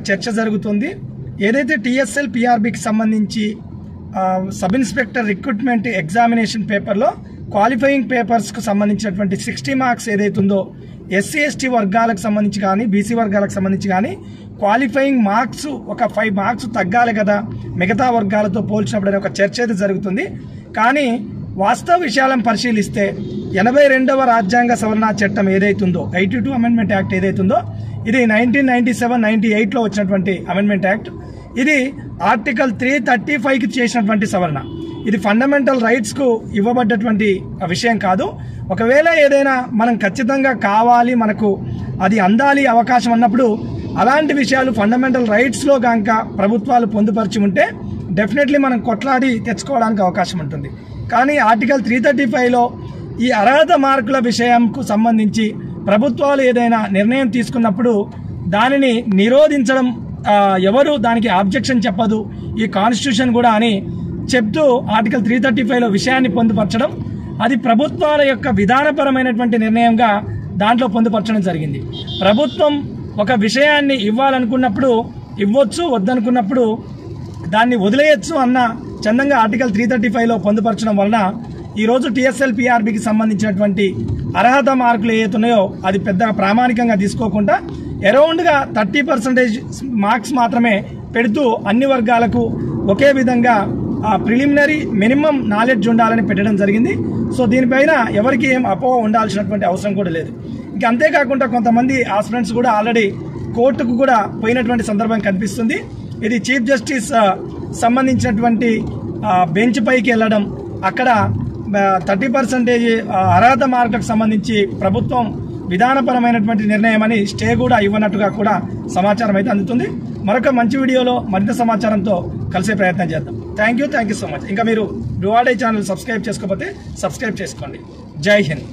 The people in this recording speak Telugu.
చర్చ జరుగుతుంది. ఏదైతే టీఎస్ఎల్ పిఆర్బికి సంబంధించి సబ్ ఇన్స్పెక్టర్ రిక్రూట్మెంట్ ఎగ్జామినేషన్ పేపర్లో క్వాలిఫైయింగ్ పేపర్స్కు సంబంధించినటువంటి 60 మార్క్స్ ఏదైతుందో ఎస్సీ ఎస్టీ వర్గాలకు సంబంధించి కానీ బీసీ వర్గాలకు సంబంధించి కానీ క్వాలిఫైయింగ్ మార్క్స్ ఒక 5 మార్క్స్ తగ్గాలి కదా మిగతా వర్గాలతో పోల్చినప్పుడు అనే ఒక చర్చ అయితే జరుగుతుంది. కానీ వాస్తవ విషయాలను పరిశీలిస్తే 82వ రాజ్యాంగ సవరణ చట్టం ఏదైతుందో 82 అమెండ్మెంట్ యాక్ట్ ఏదైతుందో ఇది 1997-98లో వచ్చినటువంటి అమెండ్మెంట్ యాక్ట్. ఇది ఆర్టికల్ 335కి చేసినటువంటి సవరణ. ఇది ఫండమెంటల్ రైట్స్కు ఇవ్వబడ్డటువంటి విషయం కాదు. ఒకవేళ ఏదైనా మనం ఖచ్చితంగా కావాలి మనకు అది అందాలి అవకాశం అన్నప్పుడు అలాంటి విషయాలు ఫండమెంటల్ రైట్స్లో కనుక ప్రభుత్వాలు పొందుపరిచి ఉంటే డెఫినెట్లీ మనం కొట్లాడి తెచ్చుకోవడానికి అవకాశం ఉంటుంది. కానీ ఆర్టికల్ 335లో ఈ అర్హత మార్కుల విషయంకు సంబంధించి ప్రభుత్వాలు ఏదైనా నిర్ణయం తీసుకున్నప్పుడు దానిని నిరోధించడం ఎవరు దానికి ఆబ్జెక్షన్ చెప్పదు ఈ కాన్స్టిట్యూషన్ కూడా అని చెప్తూ ఆర్టికల్ 335లో విషయాన్ని పొందుపరచడం అది ప్రభుత్వాల యొక్క విధానపరమైనటువంటి నిర్ణయంగా దాంట్లో పొందుపరచడం జరిగింది. ప్రభుత్వం ఒక విషయాన్ని ఇవ్వాలనుకున్నప్పుడు ఇవ్వచ్చు, వద్దనుకున్నప్పుడు దాన్ని వదిలేయచ్చు అన్న చందంగా ఆర్టికల్ 335లో పొందుపరచడం వలన ఈరోజు టీఎస్ఎల్ పిఆర్బికి సంబంధించినటువంటి అర్హత మార్కులు ఏవైతున్నాయో అది పెద్దగా ప్రామాణికంగా తీసుకోకుండా అరౌండ్గా 30% మార్క్స్ మాత్రమే పెడుతూ అన్ని వర్గాలకు ఒకే విధంగా ప్రిలిమినరీ మినిమం నాలెడ్జ్ ఉండాలని పెట్టడం జరిగింది. సో దీనిపైన ఎవరికి ఏం అపోహ ఉండాల్సినటువంటి అవసరం కూడా లేదు. ఇంకా అంతేకాకుండా కొంతమంది ఆస్పిరెంట్స్ కూడా ఆల్రెడీ కోర్టుకు కూడా పోయినటువంటి సందర్భం కనిపిస్తుంది. ఇది చీఫ్ జస్టిస్ సంబంధించినటువంటి బెంచ్ పైకి వెళ్ళడం అక్కడ 30% అర్హత మార్కులకు సంబంధించి ప్రభుత్వం విధానపరమైనటువంటి నిర్ణయం అని స్టే కూడా ఇవ్వనట్టుగా కూడా సమాచారం అయితే అందుతుంది. మరొక మంచి వీడియోలో మరింత సమాచారంతో కలిసే ప్రయత్నం చేద్దాం. Thank you so much. ఇంకా మీరు డువాడే ఛానల్ సబ్స్క్రైబ్ చేసుకోకపోతే సబ్స్క్రైబ్ చేసుకోండి. జై హింద్.